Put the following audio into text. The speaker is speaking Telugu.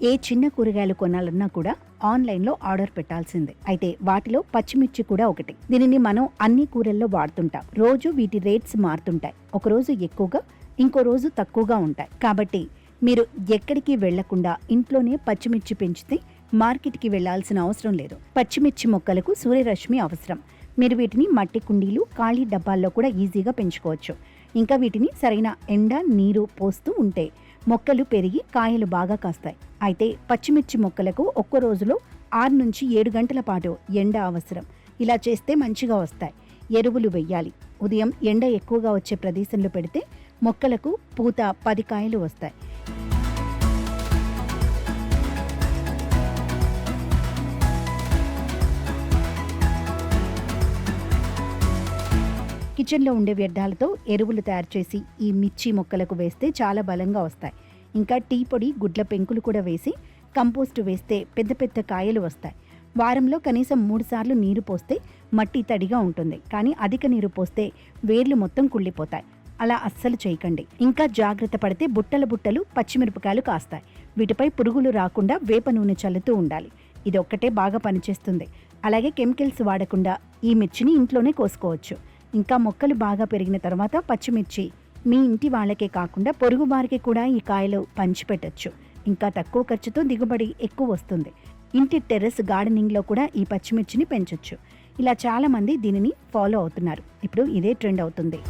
ఏ చిన్న కూరగాయలు కొనాలన్నా కూడా ఆన్లైన్లో ఆర్డర్ పెట్టాల్సిందే. అయితే వాటిలో పచ్చిమిర్చి కూడా ఒకటి. దీనిని మనం అన్ని కూరల్లో వాడుతుంటాం. రోజు వీటి రేట్స్ మారుతుంటాయి. ఒకరోజు ఎక్కువగా, ఇంకో రోజు తక్కువగా ఉంటాయి. కాబట్టి మీరు ఎక్కడికి వెళ్లకుండా ఇంట్లోనే పచ్చిమిర్చి పెంచితే మార్కెట్కి వెళ్లాల్సిన అవసరం లేదు. పచ్చిమిర్చి మొక్కలకు సూర్యరశ్మి అవసరం. మీరు వీటిని మట్టి కుండీలు, ఖాళీ డబ్బాల్లో కూడా ఈజీగా పెంచుకోవచ్చు. ఇంకా వీటిని సరైన ఎండ, నీరు పోస్తూ ఉంటే మొక్కలు పెరిగి కాయలు బాగా కాస్తాయి. అయితే పచ్చిమిర్చి మొక్కలకు ఒక్క రోజులో 6 నుంచి 7 గంటల పాటు ఎండ అవసరం. ఇలా చేస్తే మంచిగా వస్తాయి. ఎరువులు వెయ్యాలి. ఉదయం ఎండ ఎక్కువగా వచ్చే ప్రదేశంలో పెడితే మొక్కలకు పూత 10 కాయలు వస్తాయి. కిచెన్లో ఉండే వ్యర్థాలతో ఎరువులు తయారు చేసి ఈ మిర్చి మొక్కలకు వేస్తే చాలా బలంగా వస్తాయి. ఇంకా టీ పొడి, గుడ్ల పెంకులు కూడా వేసి కంపోస్టు వేస్తే పెద్ద పెద్ద కాయలు వస్తాయి. వారంలో కనీసం 3 సార్లు నీరు పోస్తే మట్టి తడిగా ఉంటుంది. కానీ అధిక నీరు పోస్తే వేర్లు మొత్తం కుళ్ళిపోతాయి. అలా అస్సలు చేయకండి. ఇంకా జాగ్రత్త పడితే బుట్టలు బుట్టలు పచ్చిమిరపకాయలు కాస్తాయి. వీటిపై పురుగులు రాకుండా వేప నూనె చల్లుతూ ఉండాలి. ఇది ఒక్కటే బాగా పనిచేస్తుంది. అలాగే కెమికల్స్ వాడకుండా ఈ మిర్చిని ఇంట్లోనే కోసుకోవచ్చు. ఇంకా మొక్కలు బాగా పెరిగిన తర్వాత పచ్చిమిర్చి మీ ఇంటి వాళ్ళకే కాకుండా పొరుగు వారికి కూడా ఈ కాయలు పంచిపెట్టచ్చు. ఇంకా తక్కువ ఖర్చుతో దిగుబడి ఎక్కువ వస్తుంది. ఇంటి టెర్రస్ గార్డెనింగ్లో కూడా ఈ పచ్చిమిర్చిని పెంచొచ్చు. ఇలా చాలా మంది దీనిని ఫాలో అవుతున్నారు. ఇప్పుడు ఇదే ట్రెండ్ అవుతుంది.